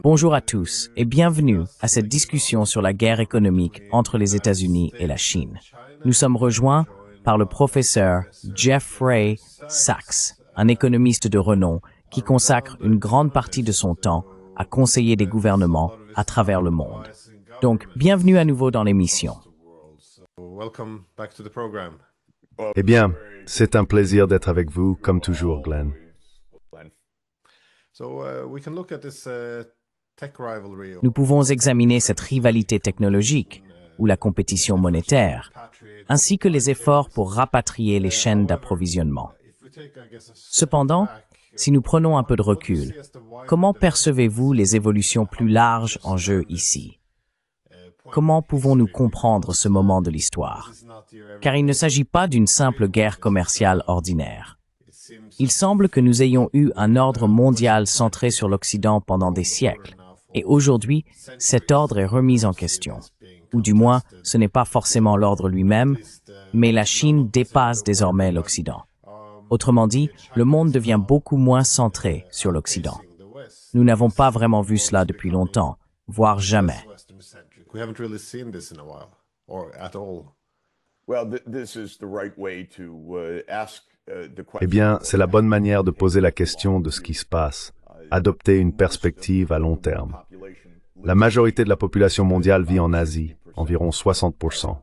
Bonjour à tous et bienvenue à cette discussion sur la guerre économique entre les États-Unis et la Chine. Nous sommes rejoints par le professeur Jeffrey Sachs, un économiste de renom qui consacre une grande partie de son temps à conseiller des gouvernements à travers le monde. Donc, bienvenue à nouveau dans l'émission. Eh bien, c'est un plaisir d'être avec vous, comme toujours, Glenn. Nous pouvons examiner cette rivalité technologique ou la compétition monétaire, ainsi que les efforts pour rapatrier les chaînes d'approvisionnement. Cependant, si nous prenons un peu de recul, comment percevez-vous les évolutions plus larges en jeu ici? Comment pouvons-nous comprendre ce moment de l'histoire? Car il ne s'agit pas d'une simple guerre commerciale ordinaire. Il semble que nous ayons eu un ordre mondial centré sur l'Occident pendant des siècles, et aujourd'hui, cet ordre est remis en question. Ou du moins, ce n'est pas forcément l'ordre lui-même, mais la Chine dépasse désormais l'Occident. Autrement dit, le monde devient beaucoup moins centré sur l'Occident. Nous n'avons pas vraiment vu cela depuis longtemps, voire jamais. Eh bien, c'est la bonne manière de poser la question de ce qui se passe, adopter une perspective à long terme. La majorité de la population mondiale vit en Asie, environ 60%.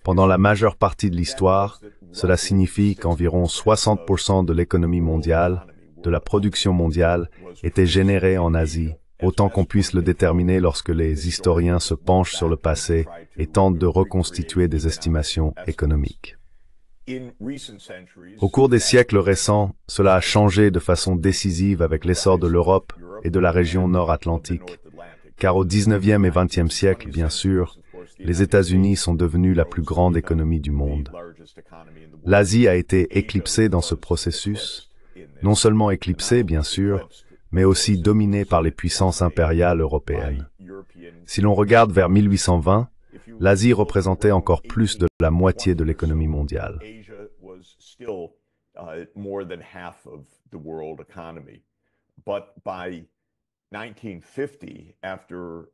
Pendant la majeure partie de l'histoire, cela signifie qu'environ 60% de l'économie mondiale, de la production mondiale, était générée en Asie, autant qu'on puisse le déterminer lorsque les historiens se penchent sur le passé et tentent de reconstituer des estimations économiques. Au cours des siècles récents, cela a changé de façon décisive avec l'essor de l'Europe et de la région nord-atlantique, car au XIXe et XXe siècle, bien sûr, les États-Unis sont devenus la plus grande économie du monde. L'Asie a été éclipsée dans ce processus, non seulement éclipsée, bien sûr, mais aussi dominée par les puissances impériales européennes. Si l'on regarde vers 1820, l'Asie représentait encore plus de la moitié de l'économie mondiale.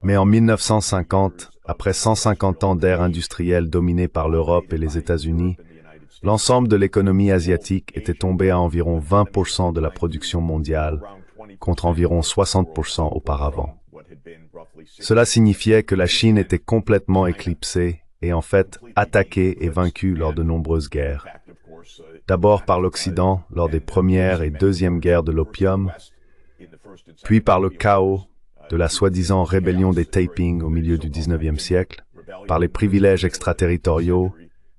Mais en 1950, après 150 ans d'ère industrielle dominée par l'Europe et les États-Unis, l'ensemble de l'économie asiatique était tombé à environ 20% de la production mondiale, contre environ 60% auparavant. Cela signifiait que la Chine était complètement éclipsée et en fait attaquée et vaincue lors de nombreuses guerres. D'abord par l'Occident lors des premières et deuxièmes guerres de l'opium, puis par le chaos de la soi-disant rébellion des Taiping au milieu du XIXe siècle, par les privilèges extraterritoriaux,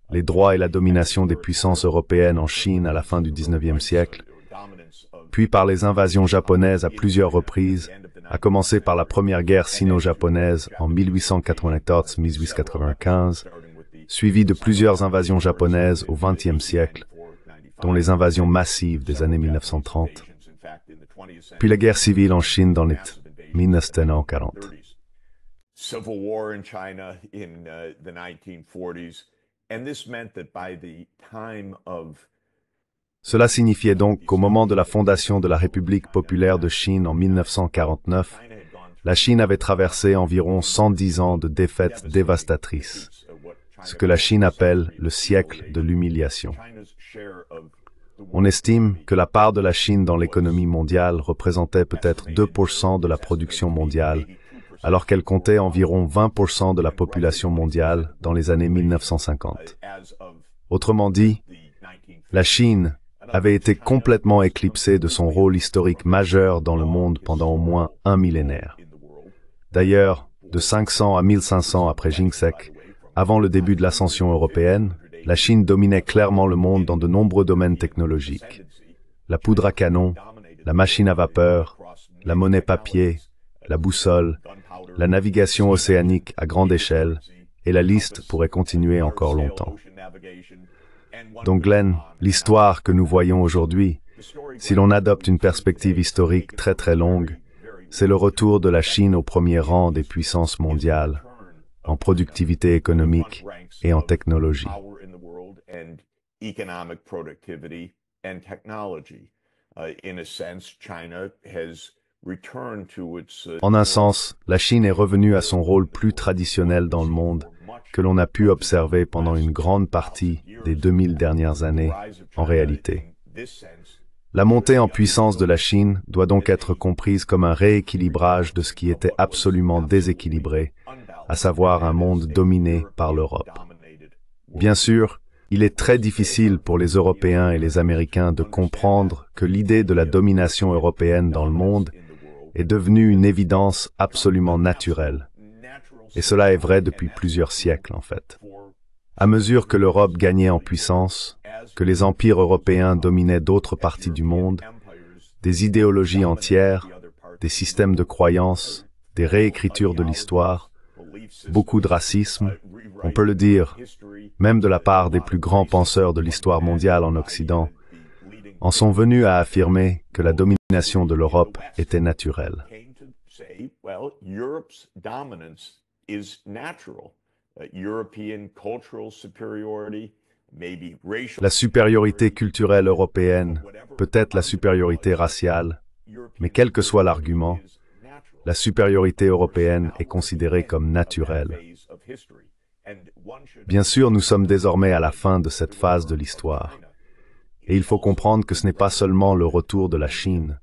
les droits et la domination des puissances européennes en Chine à la fin du XIXe siècle, puis par les invasions japonaises à plusieurs reprises, à commencer par la première guerre sino-japonaise en 1814-1895, suivie de plusieurs invasions japonaises au XXe siècle, dont les invasions massives des années 1930, puis la guerre civile en Chine dans les 1940. Cela signifiait donc qu'au moment de la fondation de la République populaire de Chine en 1949, la Chine avait traversé environ 110 ans de défaites dévastatrices, ce que la Chine appelle le siècle de l'humiliation. On estime que la part de la Chine dans l'économie mondiale représentait peut-être 2% de la production mondiale, alors qu'elle comptait environ 20% de la population mondiale dans les années 1950. Autrement dit, la Chine avait été complètement éclipsée de son rôle historique majeur dans le monde pendant au moins un millénaire. D'ailleurs, de 500 à 1500 après Jing-sek, avant le début de l'ascension européenne, la Chine dominait clairement le monde dans de nombreux domaines technologiques. La poudre à canon, la machine à vapeur, la monnaie papier, la boussole, la navigation océanique à grande échelle, et la liste pourrait continuer encore longtemps. Donc Glenn, l'histoire que nous voyons aujourd'hui, si l'on adopte une perspective historique très très longue, c'est le retour de la Chine au premier rang des puissances mondiales, en productivité économique et en technologie. En un sens, la Chine est revenue à son rôle plus traditionnel dans le monde, que l'on a pu observer pendant une grande partie des 2000 dernières années, en réalité. La montée en puissance de la Chine doit donc être comprise comme un rééquilibrage de ce qui était absolument déséquilibré, à savoir un monde dominé par l'Europe. Bien sûr, il est très difficile pour les Européens et les Américains de comprendre que l'idée de la domination européenne dans le monde est devenue une évidence absolument naturelle. Et cela est vrai depuis plusieurs siècles, en fait. À mesure que l'Europe gagnait en puissance, que les empires européens dominaient d'autres parties du monde, des idéologies entières, des systèmes de croyances, des réécritures de l'histoire, beaucoup de racisme, on peut le dire, même de la part des plus grands penseurs de l'histoire mondiale en Occident, en sont venus à affirmer que la domination de l'Europe était naturelle. La supériorité culturelle européenne, peut-être la supériorité raciale, mais quel que soit l'argument, la supériorité européenne est considérée comme naturelle. Bien sûr, nous sommes désormais à la fin de cette phase de l'histoire. Et il faut comprendre que ce n'est pas seulement le retour de la Chine,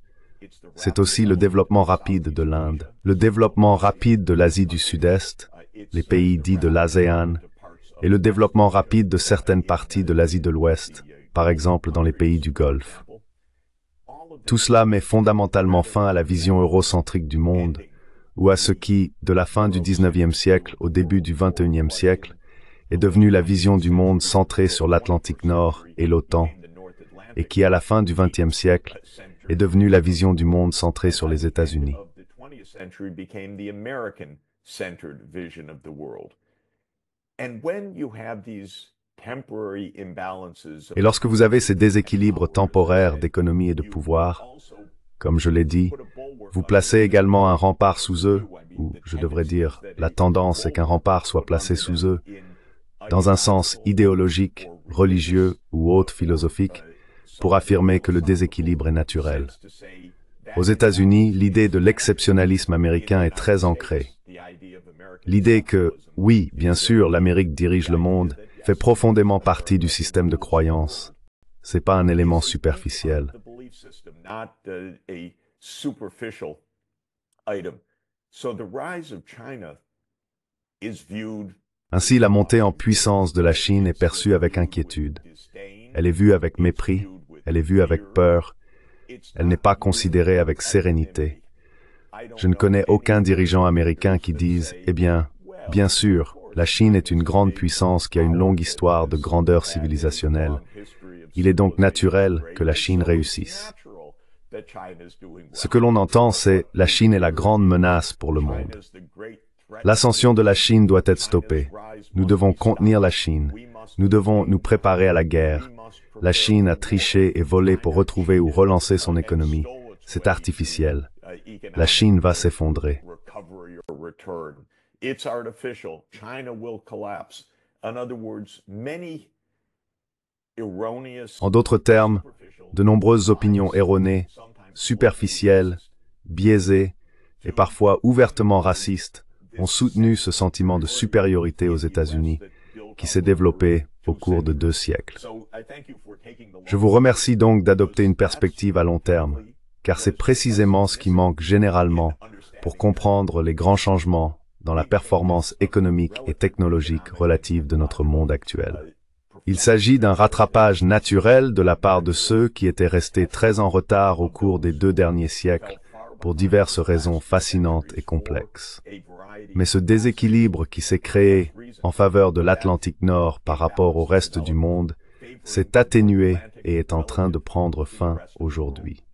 c'est aussi le développement rapide de l'Inde, le développement rapide de l'Asie du Sud-Est, les pays dits de l'ASEAN, et le développement rapide de certaines parties de l'Asie de l'Ouest, par exemple dans les pays du Golfe. Tout cela met fondamentalement fin à la vision eurocentrique du monde, ou à ce qui, de la fin du XIXe siècle au début du XXIe siècle, est devenu la vision du monde centrée sur l'Atlantique Nord et l'OTAN, et qui, à la fin du XXe siècle, est devenue la vision du monde centrée sur les États-Unis. Et lorsque vous avez ces déséquilibres temporaires d'économie et de pouvoir, comme je l'ai dit, vous placez également un rempart sous eux, ou je devrais dire, la tendance est qu'un rempart soit placé sous eux, dans un sens idéologique, religieux ou autre philosophique, pour affirmer que le déséquilibre est naturel. Aux États-Unis, l'idée de l'exceptionnalisme américain est très ancrée. L'idée que, oui, bien sûr, l'Amérique dirige le monde, fait profondément partie du système de croyance. C'est pas un élément superficiel. Ainsi, la montée en puissance de la Chine est perçue avec inquiétude. Elle est vue avec mépris, elle est vue avec peur, elle n'est pas considérée avec sérénité. Je ne connais aucun dirigeant américain qui dise « Eh bien, bien sûr, la Chine est une grande puissance qui a une longue histoire de grandeur civilisationnelle. Il est donc naturel que la Chine réussisse. » Ce que l'on entend, c'est « La Chine est la grande menace pour le monde. » L'ascension de la Chine doit être stoppée. Nous devons contenir la Chine. Nous devons nous préparer à la guerre. La Chine a triché et volé pour retrouver ou relancer son économie. C'est artificiel. La Chine va s'effondrer. En d'autres termes, de nombreuses opinions erronées, superficielles, biaisées et parfois ouvertement racistes ont soutenu ce sentiment de supériorité aux États-Unis qui s'est développé au cours de 2 siècles. Je vous remercie donc d'adopter une perspective à long terme, car c'est précisément ce qui manque généralement pour comprendre les grands changements dans la performance économique et technologique relative de notre monde actuel. Il s'agit d'un rattrapage naturel de la part de ceux qui étaient restés très en retard au cours des 2 derniers siècles pour diverses raisons fascinantes et complexes. Mais ce déséquilibre qui s'est créé en faveur de l'Atlantique Nord par rapport au reste du monde s'est atténué et est en train de prendre fin aujourd'hui.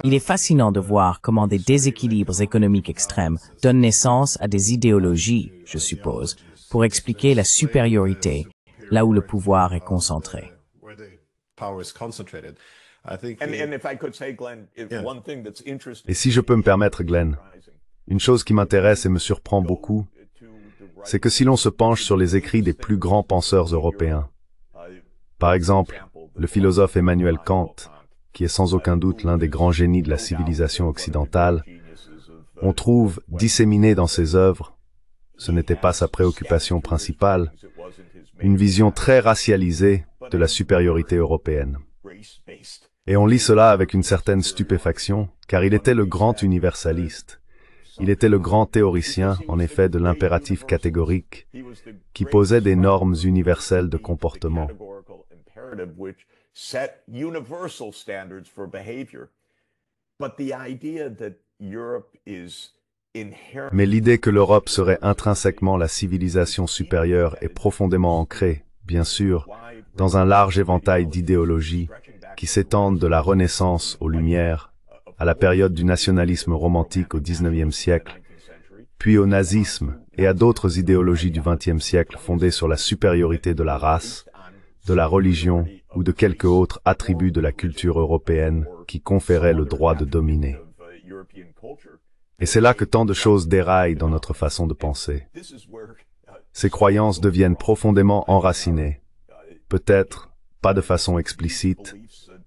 Il est fascinant de voir comment des déséquilibres économiques extrêmes donnent naissance à des idéologies, je suppose, pour expliquer la supériorité là où le pouvoir est concentré. Et si je peux me permettre, Glenn, une chose qui m'intéresse et me surprend beaucoup, c'est que si l'on se penche sur les écrits des plus grands penseurs européens, par exemple, le philosophe Emmanuel Kant, qui est sans aucun doute l'un des grands génies de la civilisation occidentale, on trouve disséminé dans ses œuvres, ce n'était pas sa préoccupation principale, une vision très racialisée de la supériorité européenne. Et on lit cela avec une certaine stupéfaction, car il était le grand universaliste. Il était le grand théoricien, en effet, de l'impératif catégorique, qui posait des normes universelles de comportement. Mais l'idée que l'Europe serait intrinsèquement la civilisation supérieure est profondément ancrée, bien sûr, dans un large éventail d'idéologies qui s'étendent de la Renaissance aux Lumières, à la période du nationalisme romantique au XIXe siècle, puis au nazisme et à d'autres idéologies du XXe siècle fondées sur la supériorité de la race, de la religion ou de quelque autre attribut de la culture européenne qui conférait le droit de dominer. Et c'est là que tant de choses déraillent dans notre façon de penser. Ces croyances deviennent profondément enracinées, peut-être pas de façon explicite,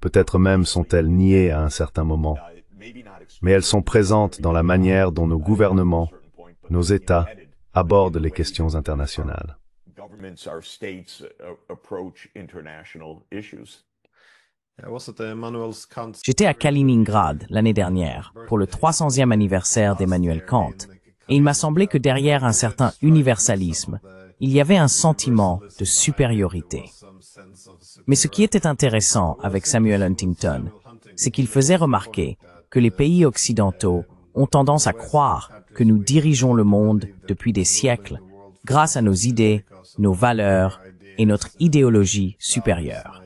peut-être même sont-elles niées à un certain moment, mais elles sont présentes dans la manière dont nos gouvernements, nos États, abordent les questions internationales. J'étais à Kaliningrad l'année dernière pour le 300e anniversaire d'Emmanuel Kant, et il m'a semblé que derrière un certain universalisme, il y avait un sentiment de supériorité. Mais ce qui était intéressant avec Samuel Huntington, c'est qu'il faisait remarquer que les pays occidentaux ont tendance à croire que nous dirigeons le monde depuis des siècles grâce à nos idées, nos valeurs et notre idéologie supérieure.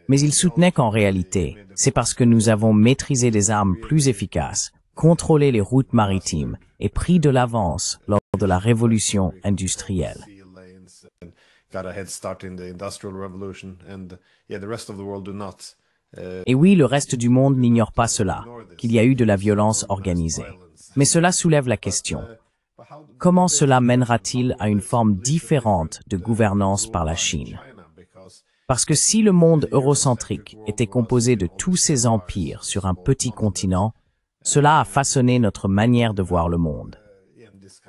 Mais il soutenait qu'en réalité, c'est parce que nous avons maîtrisé des armes plus efficaces, contrôlé les routes maritimes et pris de l'avance lors de la révolution industrielle. Et oui, le reste du monde n'ignore pas cela, qu'il y a eu de la violence organisée. Mais cela soulève la question. Comment cela mènera-t-il à une forme différente de gouvernance par la Chine? Parce que si le monde eurocentrique était composé de tous ces empires sur un petit continent, cela a façonné notre manière de voir le monde.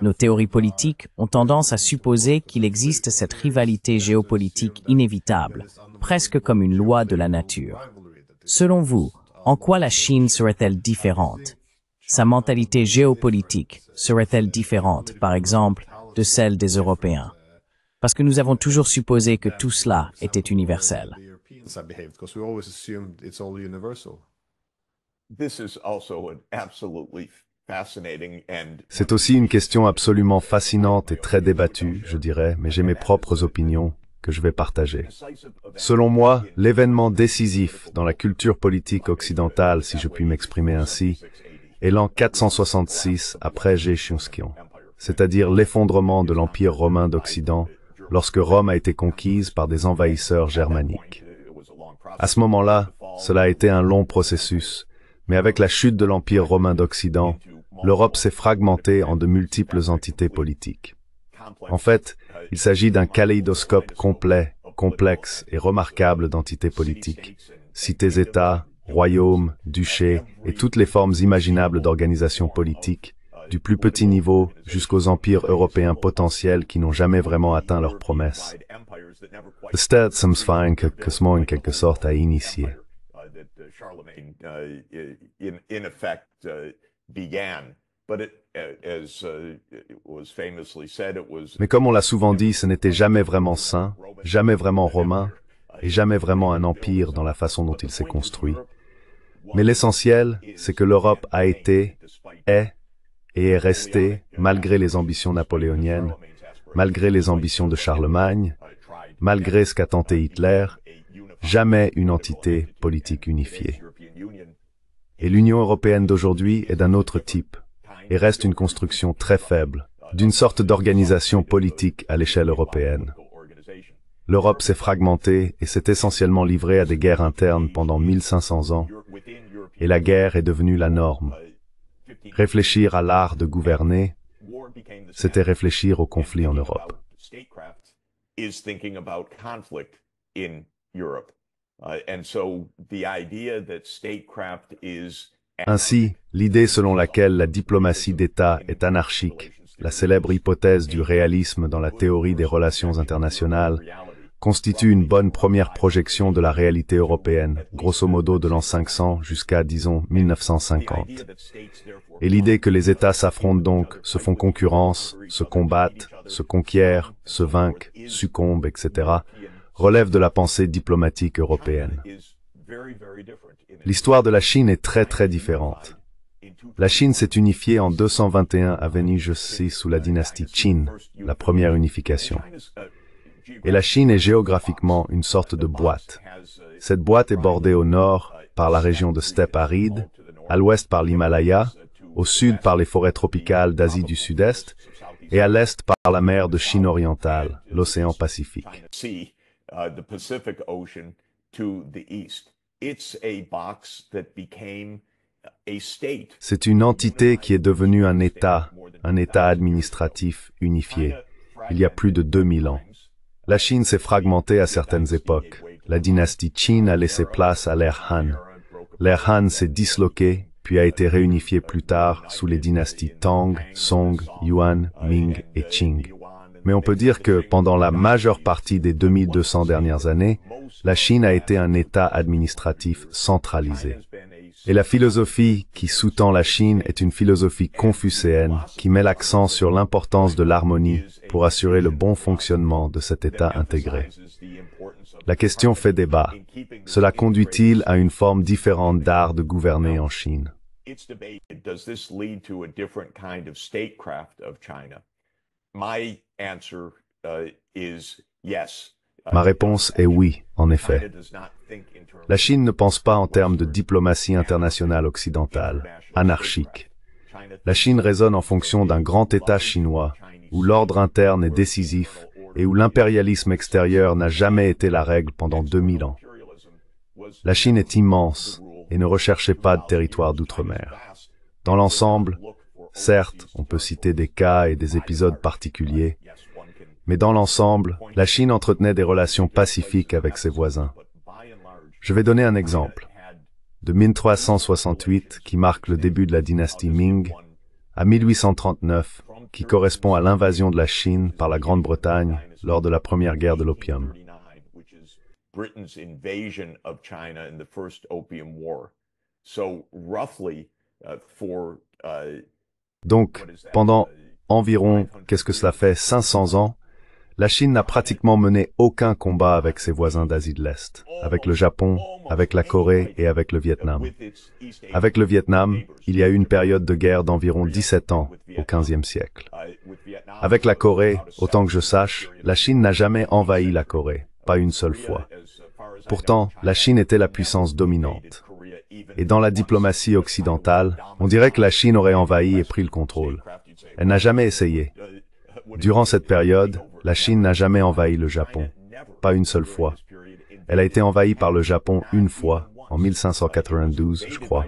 Nos théories politiques ont tendance à supposer qu'il existe cette rivalité géopolitique inévitable, presque comme une loi de la nature. Selon vous, en quoi la Chine serait-elle différente? Sa mentalité géopolitique serait-elle différente, par exemple, de celle des Européens? Parce que nous avons toujours supposé que tout cela était universel. C'est aussi une question absolument fascinante et très débattue, je dirais, mais j'ai mes propres opinions que je vais partager. Selon moi, l'événement décisif dans la culture politique occidentale, si je puis m'exprimer ainsi, est l'an 466 après Jochion, c'est-à-dire l'effondrement de l'Empire romain d'Occident, lorsque Rome a été conquise par des envahisseurs germaniques. À ce moment-là, cela a été un long processus, mais avec la chute de l'Empire romain d'Occident, l'Europe s'est fragmentée en de multiples entités politiques. En fait, il s'agit d'un kaléidoscope complet, complexe et remarquable d'entités politiques, cités-États, royaumes, duchés et toutes les formes imaginables d'organisation politique, du plus petit niveau jusqu'aux empires européens potentiels qui n'ont jamais vraiment atteint leurs promesses. Le Staatsumsfang que ce mot en quelque sorte a initié. Mais comme on l'a souvent dit, ce n'était jamais vraiment sain, jamais vraiment romain, et jamais vraiment un empire dans la façon dont il s'est construit. Mais l'essentiel, c'est que l'Europe a été, est et est restée, malgré les ambitions napoléoniennes, malgré les ambitions de Charlemagne, malgré ce qu'a tenté Hitler, jamais une entité politique unifiée. Et l'Union européenne d'aujourd'hui est d'un autre type, et reste une construction très faible, d'une sorte d'organisation politique à l'échelle européenne. L'Europe s'est fragmentée et s'est essentiellement livrée à des guerres internes pendant 1500 ans, et la guerre est devenue la norme. Réfléchir à l'art de gouverner, c'était réfléchir au conflit en Europe. Ainsi, l'idée selon laquelle la diplomatie d'État est anarchique, la célèbre hypothèse du réalisme dans la théorie des relations internationales, constitue une bonne première projection de la réalité européenne, grosso modo de l'an 500 jusqu'à, disons, 1950. Et l'idée que les États s'affrontent donc, se font concurrence, se combattent, se conquièrent, se vainquent, succombent, etc., relève de la pensée diplomatique européenne. L'histoire de la Chine est très différente. La Chine s'est unifiée en 221 avenue Joseon sous la dynastie Qin, la première unification. Et la Chine est géographiquement une sorte de boîte. Cette boîte est bordée au nord par la région de steppe aride, à l'ouest par l'Himalaya, au sud par les forêts tropicales d'Asie du Sud-Est et à l'est par la mer de Chine orientale, l'océan Pacifique. C'est une entité qui est devenue un État administratif unifié, il y a plus de 2000 ans. La Chine s'est fragmentée à certaines époques. La dynastie Qin a laissé place à l'ère Han. L'ère Han s'est disloquée, puis a été réunifiée plus tard sous les dynasties Tang, Song, Yuan, Ming et Qing. Mais on peut dire que pendant la majeure partie des 2200 dernières années, la Chine a été un État administratif centralisé. Et la philosophie qui sous-tend la Chine est une philosophie confucéenne qui met l'accent sur l'importance de l'harmonie pour assurer le bon fonctionnement de cet État intégré. La question fait débat. Cela conduit-il à une forme différente d'art de gouverner en Chine? Ma réponse est oui, en effet. La Chine ne pense pas en termes de diplomatie internationale occidentale, anarchique. La Chine raisonne en fonction d'un grand État chinois, où l'ordre interne est décisif et où l'impérialisme extérieur n'a jamais été la règle pendant 2000 ans. La Chine est immense et ne recherchait pas de territoire d'outre-mer. Dans l'ensemble, certes, on peut citer des cas et des épisodes particuliers, mais dans l'ensemble, la Chine entretenait des relations pacifiques avec ses voisins. Je vais donner un exemple. De 1368, qui marque le début de la dynastie Ming, à 1839, qui correspond à l'invasion de la Chine par la Grande-Bretagne lors de la première guerre de l'opium. Donc, pendant environ, qu'est-ce que cela fait, 500 ans, la Chine n'a pratiquement mené aucun combat avec ses voisins d'Asie de l'Est, avec le Japon, avec la Corée et avec le Vietnam. Avec le Vietnam, il y a eu une période de guerre d'environ 17 ans, au XVe siècle. Avec la Corée, autant que je sache, la Chine n'a jamais envahi la Corée, pas une seule fois. Pourtant, la Chine était la puissance dominante. Et dans la diplomatie occidentale, on dirait que la Chine aurait envahi et pris le contrôle. Elle n'a jamais essayé. Durant cette période, la Chine n'a jamais envahi le Japon, pas une seule fois. Elle a été envahie par le Japon une fois, en 1592, je crois.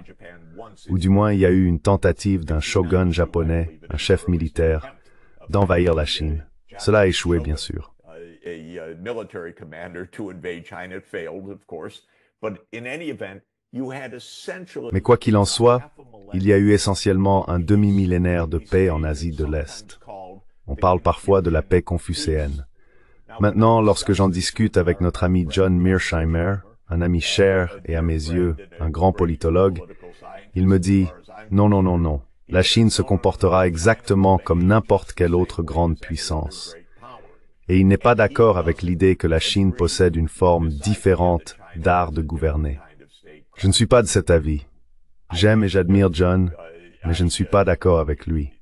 Ou du moins, il y a eu une tentative d'un shogun japonais, un chef militaire, d'envahir la Chine. Cela a échoué, bien sûr. Mais quoi qu'il en soit, il y a eu essentiellement un demi-millénaire de paix en Asie de l'Est. On parle parfois de la paix confucéenne. Maintenant, lorsque j'en discute avec notre ami John Mearsheimer, un ami cher et à mes yeux, un grand politologue, il me dit « Non, la Chine se comportera exactement comme n'importe quelle autre grande puissance. » Et il n'est pas d'accord avec l'idée que la Chine possède une forme différente d'art de gouverner. Je ne suis pas de cet avis. J'aime et j'admire John, mais je ne suis pas d'accord avec lui.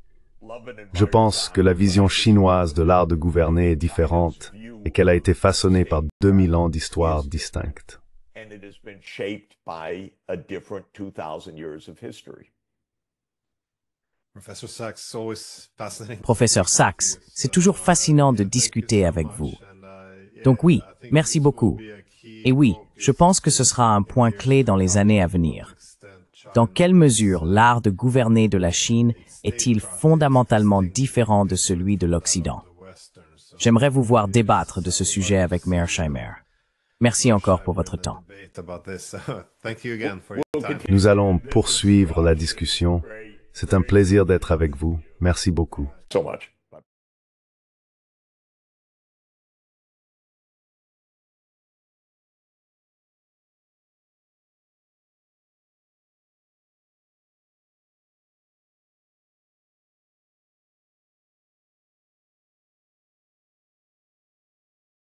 Je pense que la vision chinoise de l'art de gouverner est différente et qu'elle a été façonnée par 2000 ans d'histoire distincte. Professeur Sachs, c'est toujours fascinant de discuter avec vous. Donc oui, merci beaucoup. Et oui, je pense que ce sera un point clé dans les années à venir. Dans quelle mesure l'art de gouverner de la Chine est-il fondamentalement différent de celui de l'Occident? J'aimerais vous voir débattre de ce sujet avec Mearsheimer. Merci encore pour votre temps. Nous allons poursuivre la discussion. C'est un plaisir d'être avec vous. Merci beaucoup. So much.